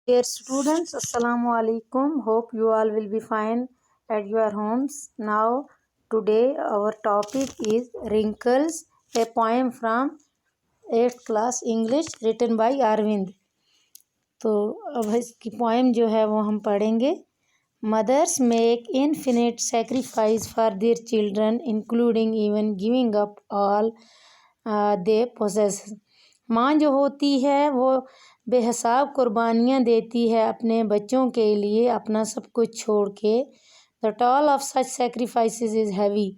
Dear students, Assalamu alaikum. Hope you all will be fine at your homes. Now, today our topic is Wrinkles, a poem from 8th class English written by Arvind. तो अब इसकी poem जो है वो हम पढ़ेंगे. Mothers make infinite sacrifice for their children, including even giving up all they possess. माँ जो होती है वो बेहिसाब कुर्बानियाँ देती है अपने बच्चों के लिए, अपना सब कुछ छोड़ के. The tall of such sacrifices is heavy.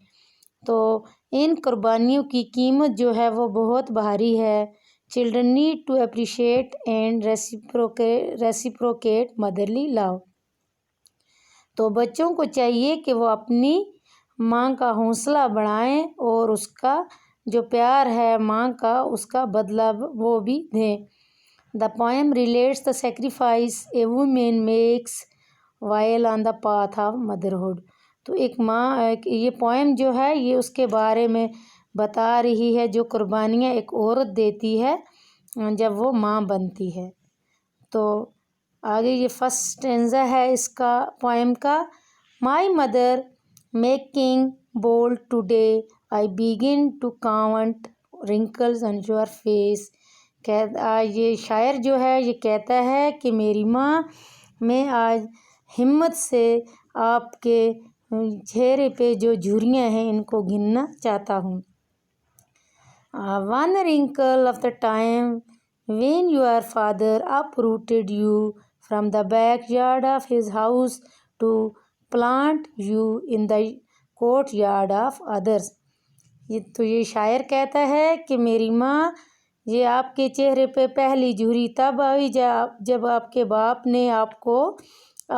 तो इन कुर्बानियों की कीमत जो है वो बहुत भारी है. Children need to appreciate and reciprocate motherly love. तो बच्चों को चाहिए कि वो अपनी माँ का हौसला बढ़ाएं और उसका जो प्यार है माँ का उसका बदला वो भी दें. The poem relates the sacrifice A women makes while on the path of motherhood. तो ये पोएम जो है ये उसके बारे में बता रही है जो कुर्बानियाँ एक औरत देती है जब वो माँ बनती है. तो आगे ये फर्स्ट स्टेंजा है इसका पोएम का. My mother making bold today I begin to count wrinkles on your face. ये शायर जो है ये कहता है कि मेरी माँ, मैं आज हिम्मत से आपके चेहरे पे जो झुर्रियाँ हैं इनको गिनना चाहता हूँ. One wrinkle of the time when your father uprooted you from the backyard of his house to plant you in the courtyard of others. ये शायर कहता है कि मेरी माँ, ये आपके चेहरे पे पहली झुर्री तब आई जब आपके बाप ने आपको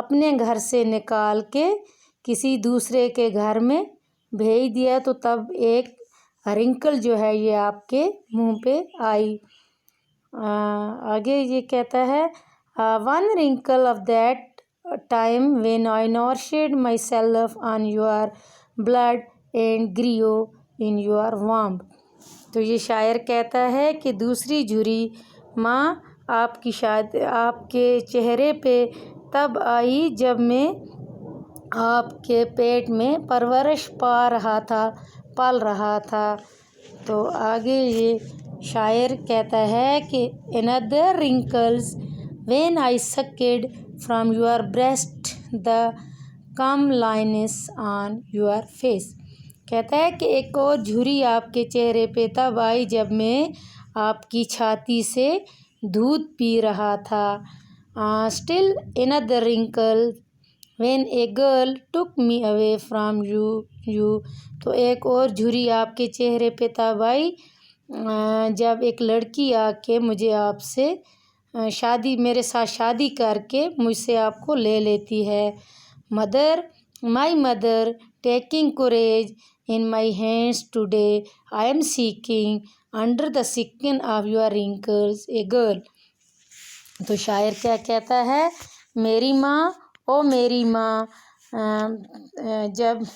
अपने घर से निकाल के किसी दूसरे के घर में भेज दिया, तो तब एक रिंकल जो है ये आपके मुंह पे आई. आगे ये कहता है one wrinkle of that time when I nourished myself on your blood and grew in your warmth. तो ये शायर कहता है कि दूसरी झुर्री माँ आपके चेहरे पे तब आई जब मैं आपके पेट में परवरिश पाल रहा था. तो आगे ये शायर कहता है कि another wrinkles when I sucked from your breast the comeliness on your face. कहता है कि एक और झुर्री आपके चेहरे पे तब आई जब मैं आपकी छाती से दूध पी रहा था. Still another wrinkle when a girl took me away from you. तो एक और झुर्री आपके चेहरे पे तब आई जब एक लड़की आके मुझे आपसे मेरे साथ शादी करके मुझसे आपको ले लेती है. My mother taking courage in my hands today I am seeking under the skin of your wrinkles a girl. तो शायर क्या कहता है, मेरी माँ ओ मेरी माँ, जब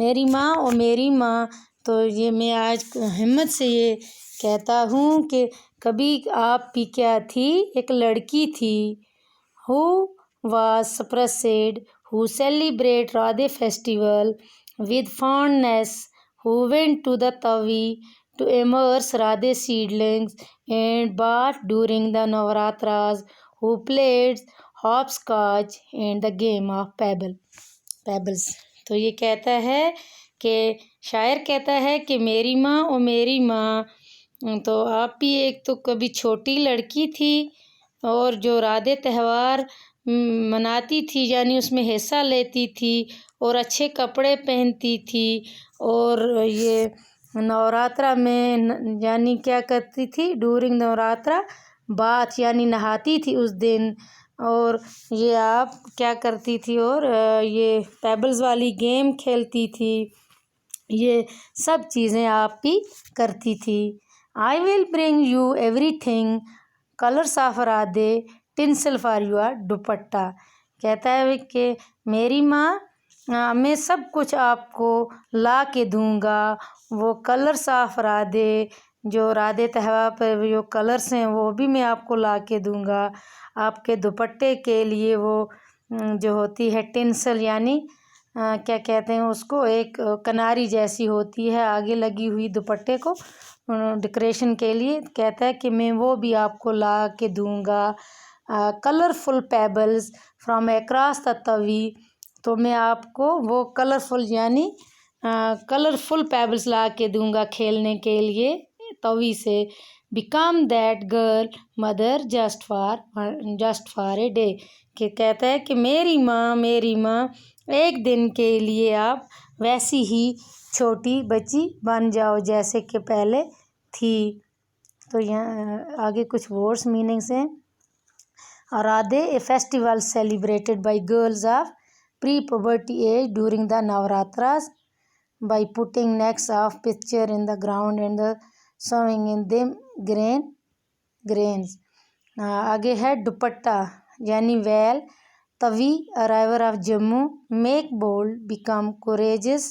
मेरी माँ ओ मेरी माँ. तो ये मैं आज हिम्मत से ये कहता हूँ कि कभी आप भी क्या थी, एक लड़की थी. Who was suppressed who celebrate Radhe festival with fondness, who went to the tavi to immerse Radhe seedlings and bath during the Navaratras, who played hopscotch and the game of pebbles. तो ये कहता है कि शायर कहता है कि मेरी माँ और मेरी माँ, तो आप भी एक तो कभी छोटी लड़की थी और जो राधे त्यौहार मनाती थी यानी उसमें हिस्सा लेती थी और अच्छे कपड़े पहनती थी और ये नवरात्रा में यानी क्या करती थी, ड्यूरिंग नवरात्रा बाथ यानी नहाती थी उस दिन. और ये आप क्या करती थी और ये पेबल्स वाली गेम खेलती थी. ये सब चीज़ें आप भी करती थी. I will bring you everything colours of Radhe tinsel for your दुपट्टा. कहता है कि मेरी माँ, मैं सब कुछ आपको ला के दूँगा, वो कलर्स ऑफ राधे जो राधे त्योहार पर जो कलर्स हैं वो भी मैं आपको ला के दूँगा। आपके दुपट्टे के लिए वो जो होती है टिंसल, यानी क्या कहते हैं उसको, एक कनारी जैसी होती है आगे लगी हुई दुपट्टे को डेकोरेशन के लिए, कहता है कि मैं वो भी आपको ला के दूँगा। Colourful pebbles from across the Tawi, तो मैं आपको वो कलरफुल यानी कलरफुल पेबल्स ला के दूँगा खेलने के लिए तवी से। Become that girl mother just for a day, कि कहता है कि मेरी माँ एक दिन के लिए आप वैसी ही छोटी बच्ची बन जाओ जैसे कि पहले थी। तो यहाँ आगे कुछ वर्ड्स मीनिंग्स हैं। राधे, ए festival celebrated by girls of pre-puberty age during the Navaratras by putting necks of picture in the ground and sewing in them grains. आगे है दुपट्टा यानी well. Tawi, a river of Jammu, make bold, become courageous,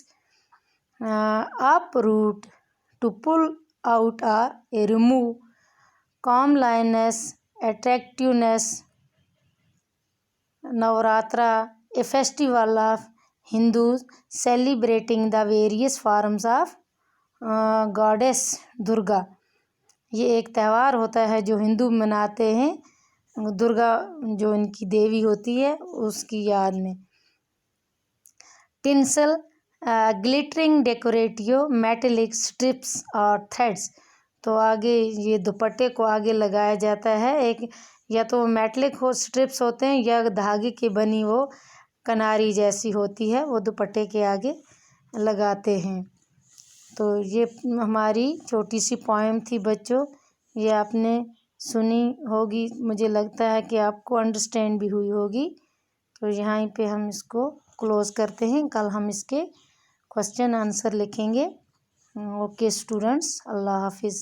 uproot, to pull out or remove, comeliness, attractiveness, Navratra, a festival of Hindus celebrating the various forms of goddess Durga. ये एक त्यौहार होता है जो हिंदू मनाते हैं दुर्गा, जो इनकी देवी होती है, उसकी याद में। Tinsel, glittering decorative metallic strips और थ्रेड्स, तो आगे ये दुपट्टे को आगे लगाया जाता है, एक या तो मेटलिक हो स्ट्रिप्स होते हैं या धागे की बनी वो कनारी जैसी होती है, वो दुपट्टे के आगे लगाते हैं। तो ये हमारी छोटी सी पोएम थी बच्चों, ये आपने सुनी होगी, मुझे लगता है कि आपको अंडरस्टैंड भी हुई होगी। तो यहाँ पे हम इसको क्लोज़ करते हैं, कल हम इसके क्वेश्चन आंसर लिखेंगे। ओके स्टूडेंट्स, अल्लाह हाफिज़।